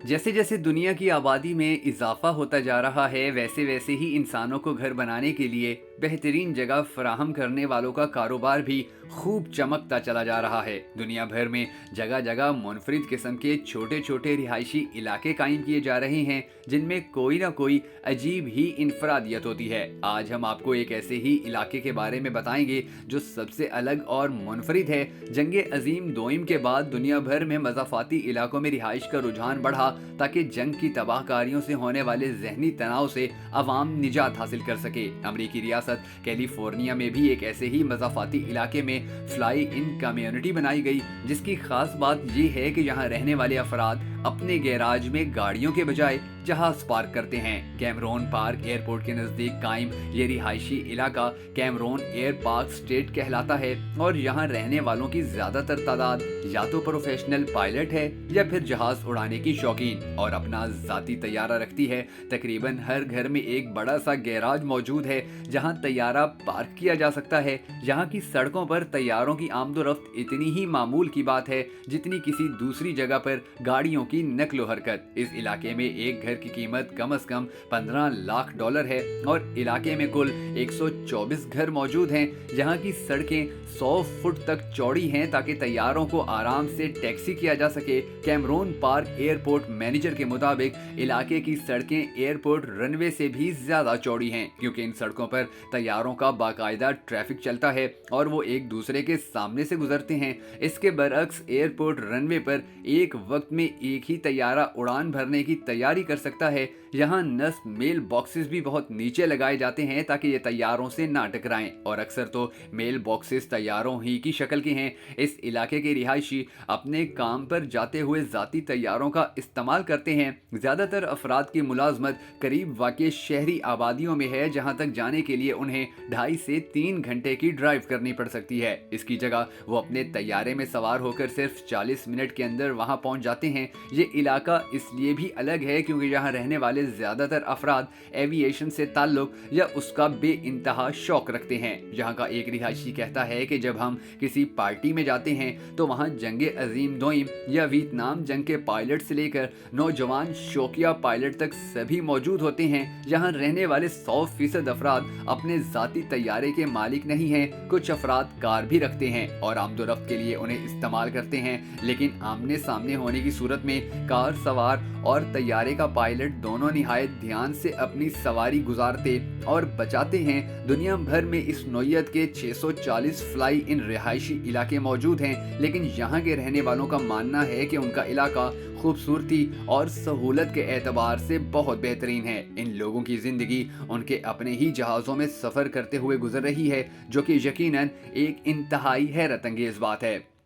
जैसे जैसे दुनिया की आबादी में इजाफा होता जा रहा है, वैसे वैसे ही इंसानों को घर बनाने के लिए बेहतरीन जगह फराहम करने वालों का कारोबार भी खूब चमकता चला जा रहा है। दुनिया भर में जगह जगह मुनफरिद किस्म के छोटे छोटे रिहायशी इलाके कायम किए जा रहे हैं, जिनमें कोई ना कोई अजीब ही इनफरादियत होती है। आज हम आपको एक ऐसे ही इलाके के बारे में बताएंगे जो सबसे अलग और मुनफरिद है। जंगे अजीम दोइम के बाद दुनिया भर में मज़ाफ़ाती इलाकों में रिहाइश का रुझान बढ़ा, ताकि जंग की तबाहकारियों से होने वाले जहनी तनाव से अवाम निजात हासिल कर सके। अमरीकी रियासत कैलिफोर्निया में भी एक ऐसे ही मज़ाफ़ाती इलाके में फ्लाई इन कम्युनिटी बनाई गई, जिसकी खास बात यह है कि यहाँ रहने वाले अफराद अपने गैराज में गाड़ियों के बजाय जहाज पार्क करते हैं। कैमरोन पार्क एयरपोर्ट के नज़दीक कायम ये रिहायशी इलाका कैमरोन एयर पार्क स्टेट कहलाता है, और यहाँ रहने वालों की ज़्यादातर तादाद या तो प्रोफेशनल पायलट है या फिर जहाज उड़ाने की शौकीन, और अपना ज़ाती तैयारा रखती है। तकरीबन हर घर में एक बड़ा सा गैराज मौजूद है जहाँ तैयारा पार्क किया जा सकता है। यहाँ की सड़कों पर तैयारों की आमदोरफ्त इतनी ही मामूल की बात है जितनी किसी दूसरी जगह पर गाड़ियों की नकलो हरकत। इस इलाके में एक घर की कीमत कम से कम 15 लाख डॉलर है, और इलाके में कुल 124 घर मौजूद हैं। यहाँ की सड़कें 100 फुट तक चौड़ी हैं ताकि तैयारों को आराम से टैक्सी किया जा सके। कैमरोन पार्क एयरपोर्ट मैनेजर के मुताबिक इलाके की सड़कें एयरपोर्ट रनवे से भी ज्यादा चौड़ी हैं, क्योंकि इन सड़कों पर तैयारों का बाकायदा ट्रैफिक चलता है और वो एक दूसरे के सामने से गुजरते हैं। इसके बरअक्स एयरपोर्ट रनवे पर एक वक्त में एक ही तैयारा उड़ान भरने की तैयारी कर सकता है। यहाँ नस्ब मेल बॉक्सेस भी बहुत नीचे लगाए जाते हैं ताकि ये तैयारों से ना टकराएं, और अक्सर तो मेल बॉक्सेस तैयारों ही की शक्ल के हैं। इस इलाके के रिहायशी अपने काम पर जाते हुए जाती तैयारों का इस्तेमाल करते हैं। ज्यादातर अफराद की मुलाजमत करीब वाक़ई शहरी आबादियों में है, जहाँ तक जाने के लिए उन्हें 2.5 से 3 घंटे की ड्राइव करनी पड़ सकती है। इसकी जगह वो अपने तैयारे में सवार होकर सिर्फ 40 मिनट के अंदर वहाँ पहुँच जाते हैं। ये इलाका इसलिए भी अलग है क्योंकि यहाँ रहने वाले ज्यादातर अफराद एविएशन से ताल्लुक या उसका बेइंतहा शौक रखते हैं। यहाँ का एक रिहायशी कहता है कि जब हम किसी पार्टी में जाते हैं तो वहाँ जंगे अजीम दोइम या वियतनाम जंग के पायलट से लेकर नौजवान शौकिया पायलट तक सभी मौजूद होते हैं। यहाँ रहने वाले 100% अफराद अपने जाती तैयारे के मालिक नहीं हैं। कुछ अफराद कार भी रखते हैं और आमदोरफ्त के लिए उन्हें इस्तेमाल करते हैं, लेकिन आमने सामने होने की सूरत में कार सवार और तैयारे का पायलट दोनों निहायत ध्यान से अपनी सवारी गुजारते और बचाते हैं। दुनिया भर में इस नौयत के 640 फ्लाई इन रिहायशी इलाके मौजूद हैं, लेकिन यहाँ के रहने वालों का मानना है कि उनका इलाका खूबसूरती और सहूलत के एतबार से बहुत बेहतरीन है। इन लोगों की जिंदगी उनके अपने ही जहाज़ों में सफ़र करते हुए गुजर रही है, जो कि यकीनन एक इंतहाई हैरत अंगेज़ बात है।